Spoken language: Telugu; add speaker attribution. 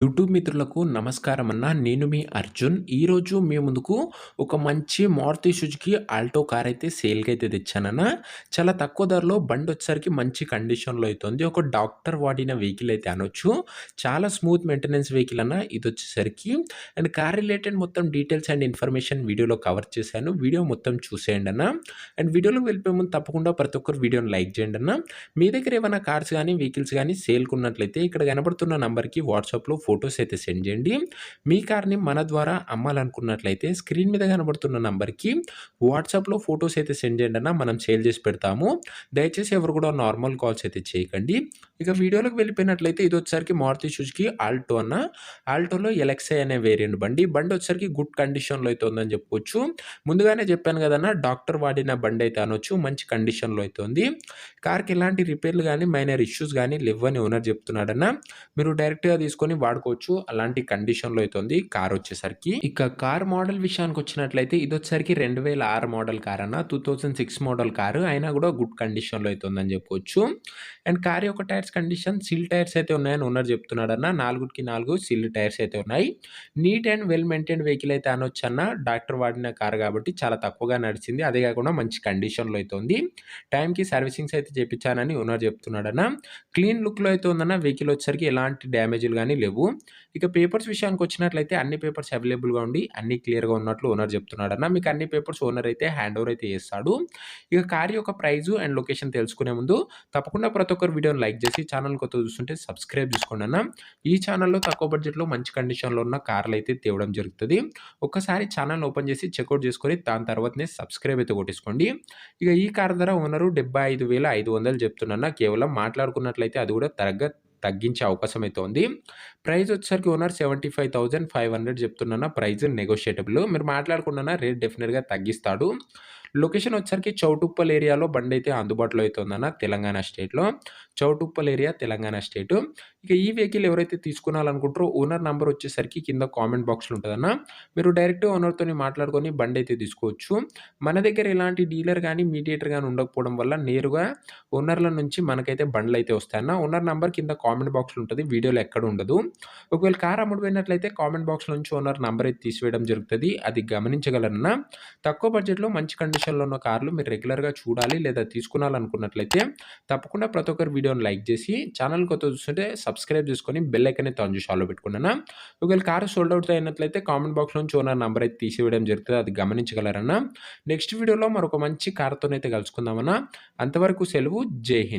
Speaker 1: యూట్యూబ్ మిత్రులకు నమస్కారం అన్న. నేను మీ అర్జున్. ఈరోజు మీ ముందుకు ఒక మంచి మారుతి సుజుకి ఆల్టో కార్ అయితే సేల్‌కైతే తెచ్చానన్న. చాలా తక్కువ ధరలో బండొచ్చేసరికి మంచి కండిషన్‌లో అయితే ఉంది. ఒక డాక్టర్ వాడిన వెహికల్ అయితే అనొచ్చు. చాలా స్మూత్ మెయింటెనెన్స్ వెహికల్ అన్న ఇదొచ్చేసరికి. అండ్ కార్ రిలేటెడ్ మొత్తం డీటెయిల్స్ అండ్ ఇన్ఫర్మేషన్ వీడియోలో కవర్ చేశాను. వీడియో మొత్తం చూసేయండి అన్న. అండ్ వీడియోలోకి వెళ్ళిపోయే ముందు తప్పకుండా ప్రతి ఒక్కరు వీడియోని లైక్ చేయండి అన్న. మీ దగ్గర ఏమైనా కార్స్ గానీ, వెహికల్స్ గానీ సేల్‌కున్నట్లయితే ఇక్కడ కనబడుతున్న నంబర్‌కి వాట్సాప్‌లో ఫోటోస్ అయితే సెండ్ చేయండి. మీ కార్‌ని మన ద్వారా అమ్మాలనుకున్నట్లయితే స్క్రీన్ మీద కనబడుతున్న నంబర్‌కి వాట్సాప్‌లో ఫోటోస్ అయితే సెండ్ చేయండన్నా. మనం సేల్ చేసి పెడతాము. దయచేసి ఎవరు కూడా నార్మల్ కాల్స్ అయితే చేయకండి. ఇక వీడియోలోకి వెళ్ళిపోయినట్లయితే ఇదొచ్చేసరికి మారుతి సుజుకి ఆల్టో అన్న. ఆల్టోలో ఎల్ఎక్స్ఐ అనే వేరియంట్ బండి. బండొచ్చేసరికి గుడ్ కండిషన్‌లో అయితే ఉందని చెప్పుకోవచ్చు. ముందుగానే చెప్పాను కదన్నా డాక్టర్ వాడిన బండయితే అనొచ్చు. మంచి కండిషన్‌లో అయితే ఉంది. కార్‌కి ఎలాంటి రిపేర్‌లు గానీ, మైనర్ ఇష్యూస్ గానీ లెవ్వని ఓనర్ చెప్తున్నాడన్న. మీరు డైరెక్ట్‌గా తీసుకొని వాడుకోవచ్చు. అలాంటి కండిషన్‌లో అయితే ఉంది కారొచ్చేసరికి. ఇక కార్ మోడల్ విషయానికొచ్చినట్లయితే ఇదొచ్చేసరికి 2006 మోడల్ కారన్న. 2006 మోడల్ కారు. అయినా కూడా గుడ్ కండిషన్‌లో అయితే ఉందని చెప్పుకోవచ్చు. అండ్ కార్ యొక్క టైర్స్ కండిషన్ సీల్ టైర్స్ అయితే ఉన్నాయని ఓనర్ చెప్తున్నాడన్న. 4కి 4 సీల్ టైర్స్ అయితే ఉన్నాయి. Neat and well maintained vehicle అయితే అనొచ్చన్న. డాక్టర్ వాడిన కారు కాబట్టి చాలా తక్కువగా నడిచింది. అదే కాకుండా మంచి కండిషన్‌లో అయితే ఉంది. టైంకి సర్వీసింగ్స్ అయితే చేపించానని ఓనర్ చెప్తున్నాడన్న. క్లీన్ లుక్‌లో అయితే ఉందన్న. వెహికల్ వచ్చేసరికి ఎలాంటి డ్యామేజ్‌లు గానీ లేవు. ఇక పేపర్స్ విషయానికొచ్చినట్లయితే అన్ని పేపర్స్ అవైలబుల్‌గా ఉండి అన్నీ క్లియర్‌గా ఉన్నట్లు ఓనర్ చెప్తున్నాడన్న. మీకు అన్ని పేపర్స్ ఓనర్ అయితే హ్యాండ్ ఓవర్ అయితే చేస్తాడు. ఇక కార్ యొక్క ప్రైజు అండ్ లొకేషన్ తెలుసుకునే ముందు తప్పకుండా ప్రతి ఒక్కరు వీడియోని లైక్ చేసి ఛానల్ కొత్తగా చూస్తుంటే సబ్స్క్రైబ్ చేసుకోండన్న. ఈ ఛానల్‌లో తక్కువ బడ్జెట్‌లో మంచి కండిషన్‌లో ఉన్న కార్‌లయితే తేవడం జరుగుతది. ఒక్కసారి ఛానల్ ఓపెన్ చేసి చెక్‌ఔట్ చేసుకొని దాని తర్వాతనే సబ్స్క్రైబ్ అయితే కొట్టేసుకోండి. ఇక ఈ కార్ ధర ఓనరు 75,500 చెప్తున్నా. కేవలం మాట్లాడుకున్నట్లయితే అది కూడా తగ్గించే అవకాశం అయితే ఉంది. ప్రైస్ వచ్చేసరికి ఓనర్ 75,500 చెప్తున్నా. ప్రైస్ నెగోషియేటబుల్. మీరు మాట్లాడుకున్న రేట్ డెఫినిట్‌గా తగ్గిస్తాడు. లొకేషన్ వచ్చేసరికి చౌటుప్పల్ ఏరియాలో బండైతే అందుబాటులో అయితే ఉందన్న. తెలంగాణ స్టేట్‌లో. చౌటుప్పల్ ఏరియా తెలంగాణ స్టేటు. ఇక ఈ వెహికల్ ఎవరైతే తీసుకోవాలనుకుంటారో ఓనర్ నంబర్ వచ్చేసరికి కింద కామెంట్ బాక్స్‌లో ఉంటదన్న. మీరు డైరెక్ట్‌గా ఓనర్‌తోని మాట్లాడుకొని బండైతే తీసుకోవచ్చు. మన దగ్గర ఎలాంటి డీలర్ గానీ, మీడియేటర్ గానీ ఉండకపోవడం వల్ల నేరుగా ఓనర్‌ల నుంచి మనకైతే బండ్లయితే వస్తాయన్న. ఓనర్ నంబర్ కింద కామెంట్ బాక్స్‌లో ఉంటది. వీడియోలో ఎక్కడ ఉండదు. ఒకవేళ కార్ అమ్ముడుపోయినట్లయితే కామెంట్ బాక్స్‌లో నుంచి ఓనర్ నంబర్ అయితే తీసివేయడం జరుగుతది. అది గమనించగలరన్న. తక్కువ బడ్జెట్‌లో మంచి కండిషన్‌లో ఉన్న కార్లు మీరు రెగ్యులర్‌గా చూడాలి లేదా తీసుకోవాలనుకున్నట్లయితే తప్పకుండా ప్రతి ఒక్కరు వీడియోని లైక్ చేసి ఛానల్ కొత్తగా చూస్తుంటే సబ్స్క్రైబ్ చేసుకొని బెల్ ఐకాన్ అయితే ఆన్ చేసి ఆల్‌లో పెట్టుకోండన్న. ఒకవేళ కారు సోల్డ్ అవుట్ అయినట్లయితే కామెంట్ బాక్స్‌లో నుంచి ఓనర్ నంబర్ అయితే తీసివేయడం జరుగుతది. అది గమనించగలరన్న. నెక్స్ట్ వీడియోలో మరొక మంచి కార్‌తోనైతే కలుసుకుందామన్న. అంతవరకు సెలవు. జై హింద్.